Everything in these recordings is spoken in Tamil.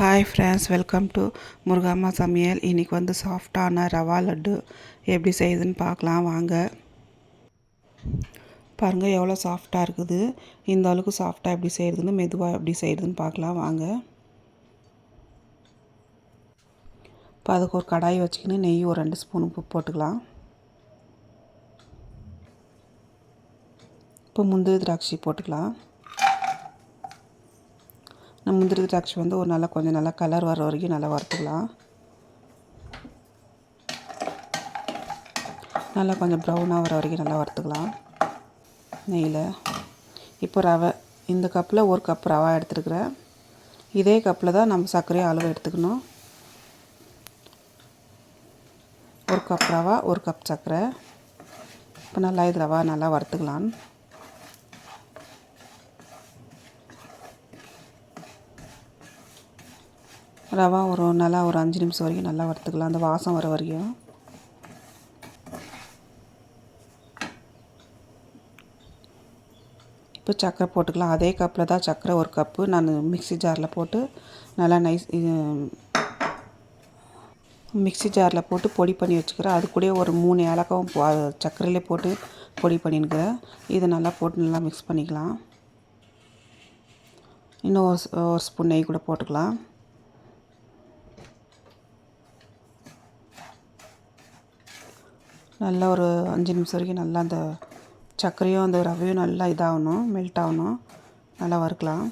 Hi friends, welcome to Murugamma சமையல். இன்றைக்கி வந்து சாஃப்டான ரவா லட்டு எப்படி செய்யுதுன்னு பார்க்கலாம் வாங்க. பாருங்கள் எவ்வளோ சாஃப்டாக இருக்குது. இந்த அளவுக்கு சாஃப்டாக எப்படி செய்கிறதுன்னு, மெதுவாக எப்படி செய்கிறதுன்னு பார்க்கலாம் வாங்க. இப்போ அதுக்கு ஒரு கடாய் வச்சுக்கின்னு நெய் ஒரு 2 ஸ்பூன் உப்பு போட்டுக்கலாம். இப்போ முந்திரி திராட்சை போட்டுக்கலாம். முந்திரி திராட்சை வந்து ஒரு கொஞ்சம் நல்லா கலர் வர வரைக்கும் நல்லா வறுத்துக்கலாம். நல்லா கொஞ்சம் ப்ரௌனாக வர வரைக்கும் நல்லா வறுத்துக்கலாம் நெய்யில். இப்போ ரவை, இந்த கப்பில் ஒரு கப் ரவா எடுத்துருக்குறேன். இதே கப்பில் தான் நம்ம சர்க்கரையை அளவு எடுத்துக்கணும். ஒரு கப் ரவா, ஒரு கப் சர்க்கரை. இப்போ நல்லா இது ரவா நல்லா வறுத்துக்கலாம். ரவா ஒரு 5 நிமிஷம் வரைக்கும் நல்லா வறுத்துக்கலாம், அந்த வாசம் வர வரைக்கும். இப்போ சர்க்கரை போட்டுக்கலாம். அதே கப்பில் தான் சர்க்கரை ஒரு கப்பு நான் மிக்ஸி ஜாரில் போட்டு நல்லா மிக்ஸி ஜாரில் போட்டு பொடி பண்ணி வச்சுக்கிறேன். அது கூட ஒரு 3 ஏலக்காவும் சர்க்கரையிலே போட்டு பொடி பண்ணினுக்கிறேன். இதை நல்லா போட்டு நல்லா மிக்ஸ் பண்ணிக்கலாம். இன்னும் ஒரு ஸ்பூன் நெய் கூட போட்டுக்கலாம். நல்லா ஒரு 5 நிமிஷம் வரைக்கும் நல்லா அந்த சர்க்கரையும் அந்த ரவையும் நல்லா இதாகணும், மெல்ட் ஆகணும். நல்லா வறுக்கலாம்.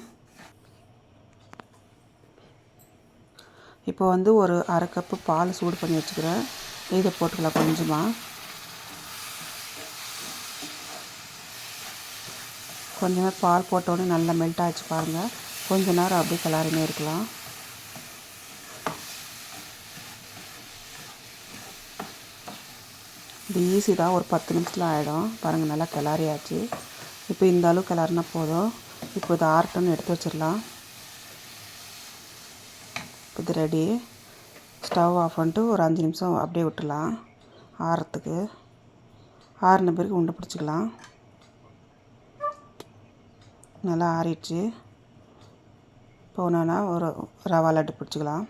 இப்போ வந்து ஒரு அரை கப்பு பால் சூடு பண்ணி வச்சுக்கிறேன். இதை போட்டுக்கலாம் கொஞ்சமாக. கொஞ்சமாக பால் போட்டோடனே நல்லா மெல்ட் ஆகிடுச்சு பாருங்கள். கொஞ்ச நேரம் அப்படியே கிளறினே இருக்கலாம். இது ஈஸி தான், ஒரு 10 நிமிஷத்தில் ஆகிடும். பாருங்கள் நல்லா கிளறியாச்சு. இப்போ இந்த அளவு கிளறினா போதும். இப்போ இது ஆறட்டும்னு எடுத்து வச்சிடலாம். இப்போ இது ரெடி. ஸ்டவ் ஆஃப் பண்ணிட்டு ஒரு 5 நிமிஷம் அப்படியே விட்டுடலாம் ஆறத்துக்கு. ஆறின பிறகு உண்டை பிடிச்சிக்கலாம். நல்லா ஆறிடுச்சு. இப்போ ஒன்றுனா ஒரு ரவா லட்டு பிடிச்சிக்கலாம்.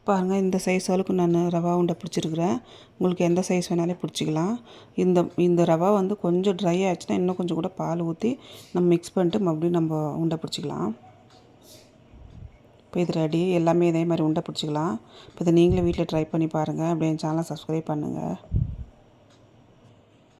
பாருங்கள், இந்த சைஸ் அளவுக்கு நான் ரவா உண்டை பிடிச்சிருக்கிறேன். உங்களுக்கு எந்த சைஸ் வேணாலும் பிடிச்சிக்கலாம். இந்த ரவா வந்து கொஞ்சம் ட்ரை ஆச்சுன்னா இன்னும் கொஞ்சம் கூட பால் ஊற்றி நம்ம மிக்ஸ் பண்ணிட்டு மறுபடியும் நம்ம உண்டை பிடிச்சிக்கலாம். இப்போ இது ரெடி. எல்லாமே இதே மாதிரி உண்டை பிடிச்சிக்கலாம். இப்போ இதை நீங்களும் வீட்டில் ட்ரை பண்ணி பாருங்கள். அப்படியே என் சேனலை சப்ஸ்கிரைப் பண்ணுங்கள்.